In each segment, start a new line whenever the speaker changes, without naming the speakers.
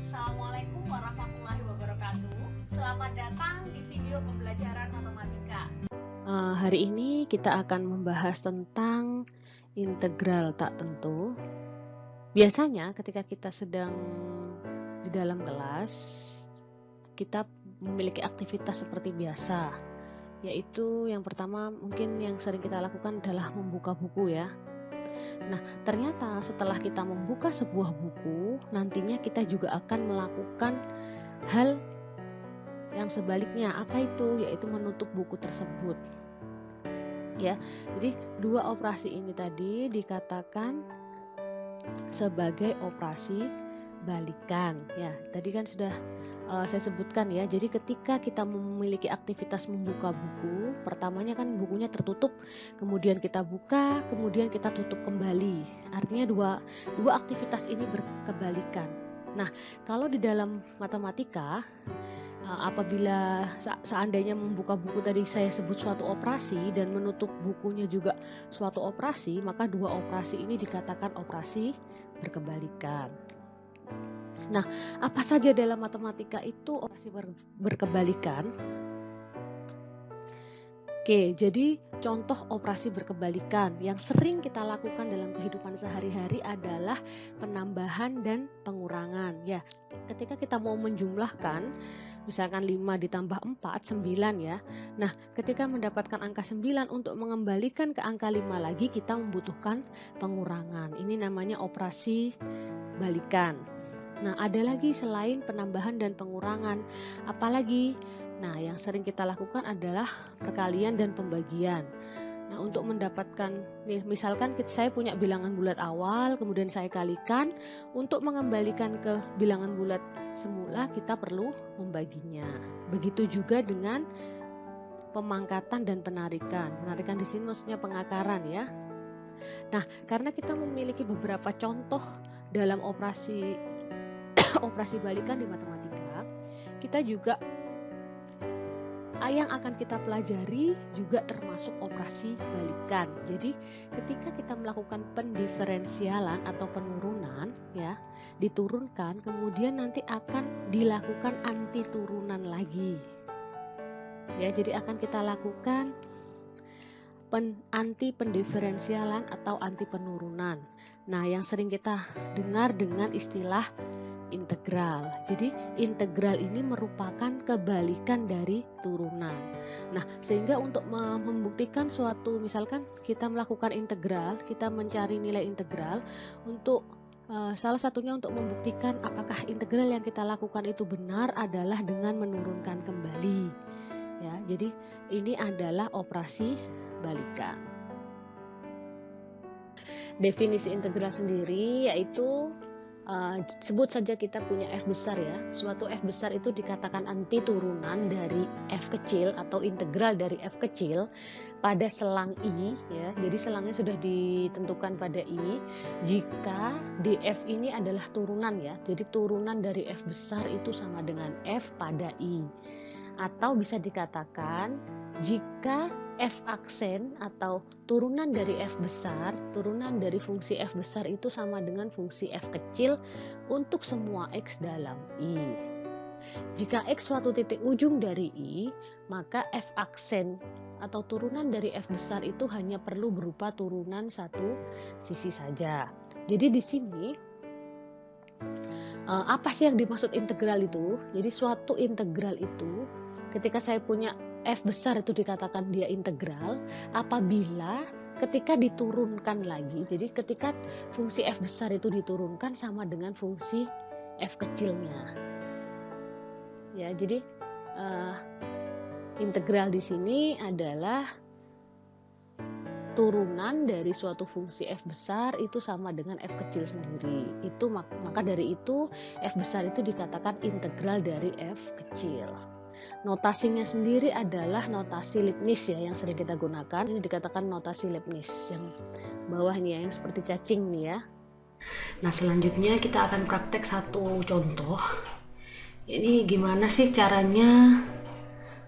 Assalamualaikum warahmatullahi wabarakatuh. Selamat datang di video pembelajaran matematika.
Hari ini kita akan membahas tentang integral tak tentu. Biasanya ketika kita sedang di dalam kelas, kita memiliki aktivitas seperti biasa, yaitu yang pertama mungkin yang sering kita lakukan adalah membuka buku ya. Nah, ternyata setelah kita membuka sebuah buku, nantinya kita juga akan melakukan hal yang sebaliknya. Apa itu? Yaitu menutup buku tersebut. Ya, jadi dua operasi ini tadi dikatakan sebagai operasi balikan. Ya, tadi kan sudah saya sebutkan ya. Jadi ketika kita memiliki aktivitas membuka buku, pertamanya kan bukunya tertutup, kemudian kita buka, kemudian kita tutup kembali. Artinya dua aktivitas ini berkebalikan. Nah, kalau di dalam matematika, apabila seandainya membuka buku tadi saya sebut suatu operasi dan menutup bukunya juga suatu operasi, maka dua operasi ini dikatakan operasi berkebalikan. Nah, apa saja dalam matematika itu operasi berkebalikan? Oke, jadi contoh operasi berkebalikan yang sering kita lakukan dalam kehidupan sehari-hari adalah penambahan dan pengurangan. Ya, ketika kita mau menjumlahkan, misalkan 5 ditambah 4, 9 ya. Nah, ketika mendapatkan angka 9 untuk mengembalikan ke angka 5 lagi, kita membutuhkan pengurangan. Ini namanya operasi balikan. Nah, ada lagi selain penambahan dan pengurangan. Apalagi? Nah, yang sering kita lakukan adalah perkalian dan pembagian. Nah, untuk mendapatkan, nih, misalkan saya punya bilangan bulat awal, kemudian saya kalikan, untuk mengembalikan ke bilangan bulat semula, kita perlu membaginya. Begitu juga dengan pemangkatan dan penarikan. Penarikan di sini maksudnya pengakaran ya. Nah, karena kita memiliki beberapa contoh dalam operasi balikan di matematika, kita juga yang akan kita pelajari juga termasuk operasi balikan. Jadi ketika kita melakukan pendiferensialan atau penurunan ya, diturunkan, kemudian nanti akan dilakukan anti turunan lagi. Ya, jadi akan kita lakukan anti pendiferensialan atau anti penurunan. Nah, yang sering kita dengar dengan istilah integral. Jadi integral ini merupakan kebalikan dari turunan. Nah, sehingga untuk membuktikan suatu, misalkan kita melakukan integral, kita mencari nilai integral untuk salah satunya untuk membuktikan apakah integral yang kita lakukan itu benar adalah dengan menurunkan kembali. Ya, jadi ini adalah operasi balikan. Definisi integral sendiri yaitu sebut saja kita punya f besar ya. Suatu f besar itu dikatakan anti turunan dari f kecil atau integral dari f kecil pada selang i ya. Jadi selangnya sudah ditentukan pada i jika df ini adalah turunan ya. Jadi turunan dari f besar itu sama dengan f pada i. Atau bisa dikatakan jika f aksen atau turunan dari f besar, turunan dari fungsi f besar itu sama dengan fungsi f kecil untuk semua x dalam i. Jika x suatu titik ujung dari i, maka f aksen atau turunan dari f besar itu hanya perlu berupa turunan satu sisi saja. Jadi di sini apa sih yang dimaksud integral itu? Jadi suatu integral itu ketika saya punya f besar itu dikatakan dia integral apabila ketika diturunkan lagi. Jadi ketika fungsi f besar itu diturunkan sama dengan fungsi f kecilnya. Ya, jadi integral di sini adalah turunan dari suatu fungsi f besar itu sama dengan f kecil sendiri. Itu maka dari itu f besar itu dikatakan integral dari f kecil. Notasinya sendiri adalah notasi Leibniz ya yang sering kita gunakan. Ini dikatakan notasi Leibniz yang bawah ini ya, yang seperti cacing nih ya. Nah, selanjutnya kita akan praktek satu contoh. Ini gimana sih caranya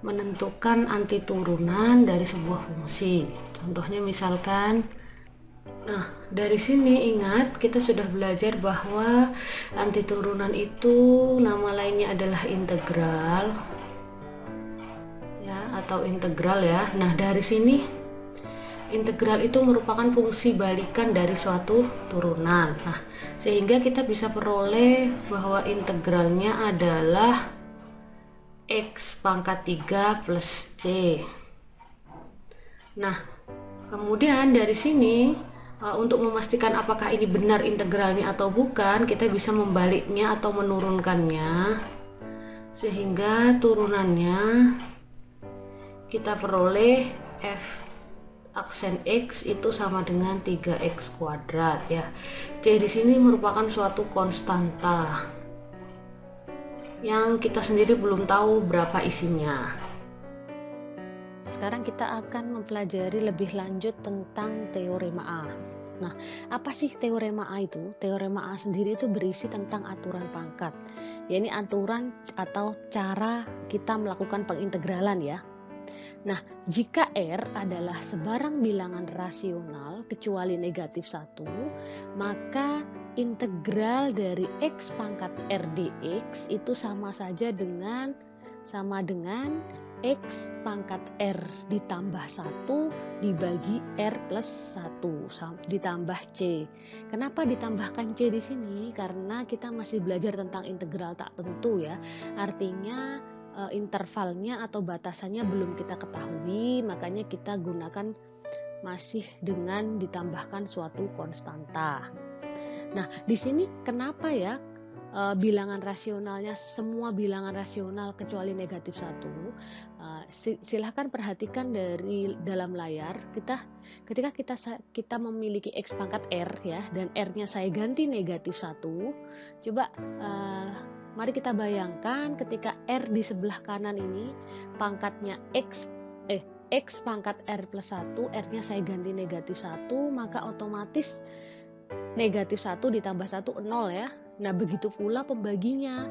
menentukan anti turunan dari sebuah fungsi. Contohnya misalkan
Nah, dari sini ingat kita sudah belajar bahwa antiturunan itu nama lainnya adalah integral ya, atau integral ya. Nah, dari sini integral itu merupakan fungsi balikan dari suatu turunan. Nah, sehingga kita bisa peroleh bahwa integralnya adalah X pangkat 3 plus C. Nah, kemudian dari sini untuk memastikan apakah ini benar integralnya atau bukan, kita bisa membaliknya atau menurunkannya, sehingga turunannya kita peroleh f aksen x itu sama dengan 3x kuadrat ya. C di sini merupakan suatu konstanta yang kita sendiri belum tahu berapa isinya.
Sekarang kita akan mempelajari lebih lanjut tentang teorema A. Nah, apa sih teorema A itu? Teorema A sendiri itu berisi tentang aturan pangkat. Ya, ini aturan atau cara kita melakukan pengintegralan ya. Nah, jika R adalah sebarang bilangan rasional kecuali negatif 1, maka integral dari X pangkat R dx itu sama dengan X pangkat R ditambah 1 dibagi R plus 1 ditambah C. Kenapa ditambahkan C di sini? Karena kita masih belajar tentang integral tak tentu ya. Artinya intervalnya atau batasannya belum kita ketahui, makanya kita gunakan masih dengan ditambahkan suatu konstanta. Nah, di sini kenapa ya bilangan rasionalnya semua bilangan rasional kecuali negatif 1. Silahkan perhatikan dari dalam layar, ketika kita memiliki X pangkat R ya, dan R-nya saya ganti negatif 1. Coba mari kita bayangkan ketika R di sebelah kanan ini pangkatnya X pangkat R plus 1, R-nya saya ganti negatif 1, maka otomatis negatif 1 ditambah 1 0 ya. Nah, begitu pula pembaginya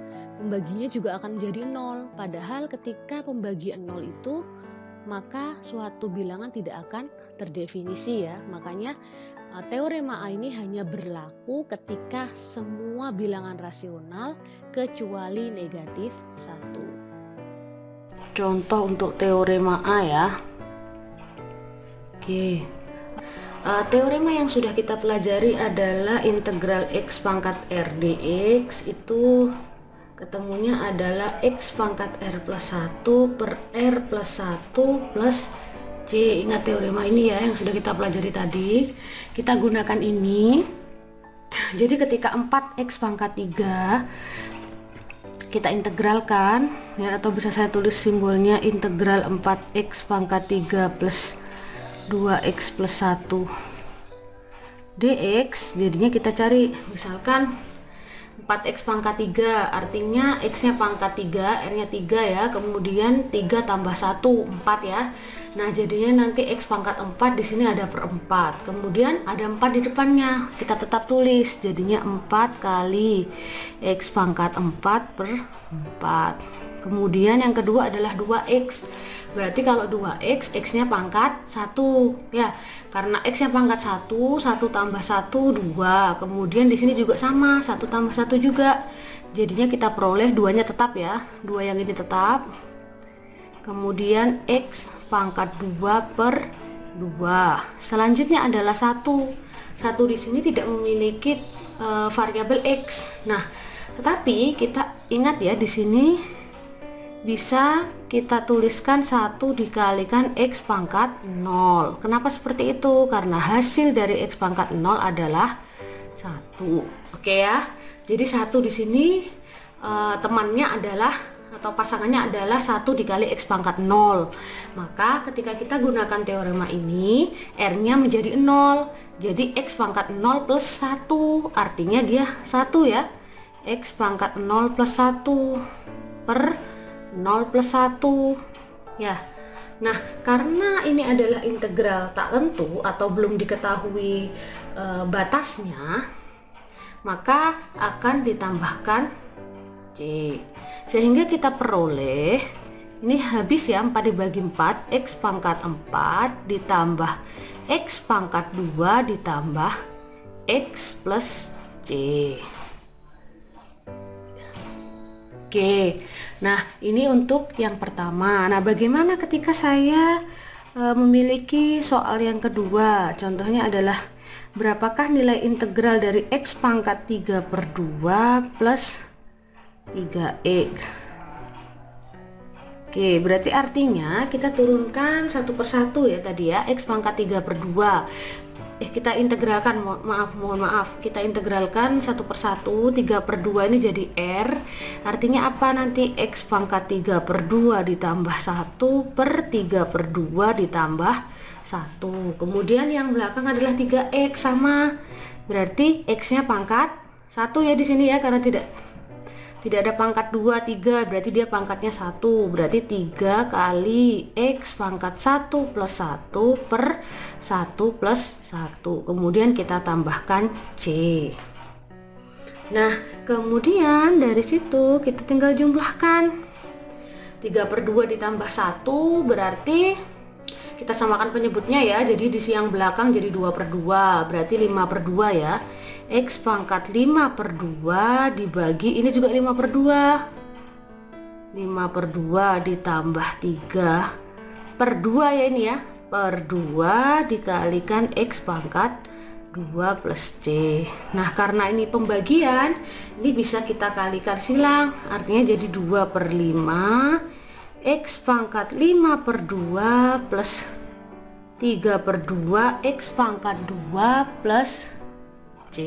juga akan menjadi 0. Padahal ketika pembagian 0 itu, maka suatu bilangan tidak akan terdefinisi ya. Makanya teorema A ini hanya berlaku ketika semua bilangan rasional kecuali negatif 1.
Contoh untuk teorema A ya. Oke. Teorema yang sudah kita pelajari adalah integral X pangkat R dx itu ketemunya adalah X pangkat R plus 1 per R plus 1 plus C. Ingat teorema ini ya yang sudah kita pelajari tadi. Kita gunakan ini. Jadi ketika 4X pangkat 3 kita integralkan ya, atau bisa saya tulis simbolnya integral 4X pangkat 3 plus 2x plus 1 dx. Jadinya kita cari misalkan 4x pangkat 3, artinya x-nya pangkat 3, r-nya 3 ya, kemudian 3 tambah 1 4 ya. Nah, jadinya nanti x pangkat 4 di sini ada per 4. Kemudian ada 4 di depannya. Kita tetap tulis. Jadinya 4 kali x pangkat 4 per 4. Kemudian yang kedua adalah 2x. Berarti kalau 2x, x-nya pangkat 1 ya. Karena x-nya pangkat 1, 1 tambah 1 2. Kemudian di sini juga sama, 1 tambah 1 juga. Jadinya kita peroleh 2-nya tetap ya. 2 yang ini tetap. Kemudian x pangkat 2 per 2. Selanjutnya adalah 1. 1 di sini tidak memiliki variabel x. Nah, tetapi kita ingat ya di sini bisa kita tuliskan 1 dikalikan X pangkat 0. Kenapa seperti itu? Karena hasil dari X pangkat 0 adalah 1. Oke ya. Jadi 1 di sini temannya adalah atau pasangannya adalah 1 dikali X pangkat 0. Maka ketika kita gunakan teorema ini, R-nya menjadi 0. Jadi X pangkat 0 plus 1. Artinya dia 1 ya. X pangkat 0 plus 1 per 0 plus 1 ya. Nah, karena ini adalah integral tak tentu atau belum diketahui batasnya, maka akan ditambahkan C, sehingga kita peroleh ini habis ya 4 dibagi 4 X pangkat 4 ditambah X pangkat 2 ditambah X plus C. Oke, nah ini untuk yang pertama. Nah, bagaimana ketika saya memiliki soal yang kedua? Contohnya adalah berapakah nilai integral dari X pangkat 3 per 2 plus 3X. Oke, berarti artinya kita turunkan satu persatu ya tadi ya, X pangkat 3 per 2. Kita integralkan, mohon maaf, kita integralkan satu persatu. 3 per 2 ini jadi R, artinya apa nanti? X pangkat 3 per 2 ditambah 1 per 3 per 2 ditambah 1. Kemudian yang belakang adalah 3X, sama, berarti X nya pangkat 1 ya di sini ya, karena tidak ada pangkat 2, 3, berarti dia pangkatnya 1, berarti 3 kali X pangkat 1 plus 1 per 1 plus 1, kemudian kita tambahkan C. Nah, kemudian dari situ kita tinggal jumlahkan. 3 per 2 ditambah 1 berarti kita samakan penyebutnya ya, jadi di yang belakang jadi 2 per 2, berarti 5 per 2 ya. X pangkat 5 per 2 dibagi, ini juga 5 per 2, 5 per 2 ditambah 3 per 2 ya, ini ya, per 2 dikalikan X pangkat 2 plus C. Nah, karena ini pembagian, ini bisa kita kalikan silang, artinya jadi 2 per 5 X pangkat 5 per 2 plus 3 per 2 X pangkat 2 plus C.